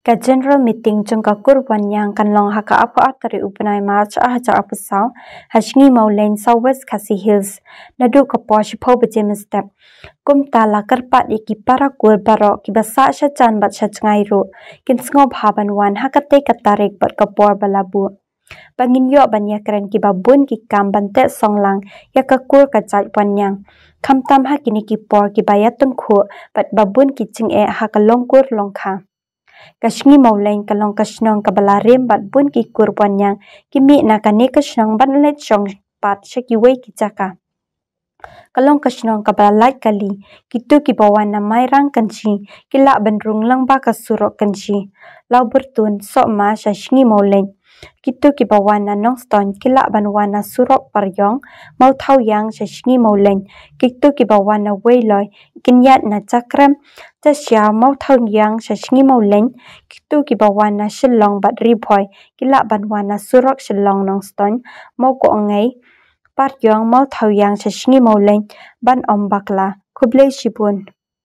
Ka general meeting chung ka kurban yang kan long haka apa atari upanai march hajar apasau hasngi maulen southwest Khasi Hills nadu ka posh pho bejim step kum tala karpat iki para kur barok ki basa sha chan bat sha changai ro kin sngob haban wan hakate katarik bat ka por balabu bangin yo banya keren ki babun ki kam bante songlang ya ka kur ka chai panyang khamtam hakini ki por ki bayatun khu bat babun ki ching e hakalong kur longkha Kashngi mauleng kalong kashnong kabalarim bat bun ki kurban yang kimi nakane kashnong ban let chong pat shakiwe ki chaka. Kalong kashnong kabalat kali kitu ki bawan na mairang kanchi kila bandrung lang ba kasurok kanchi. Lau bertun sok ma shashni mauleng. Kitu ki bawan na nong ston kila banwan na surok paryong mau thau yang shashni mauleng. Kitu ki bawan na weiloy kinyat na chakram tasya mau thau yang shashni mauleng. Kitu ki bawan na shillong bat riboy kila banwan na surok shillong nong ston mau ko ngai paryong mau thau yang shashni mauleng ban om bakla kublai shibun.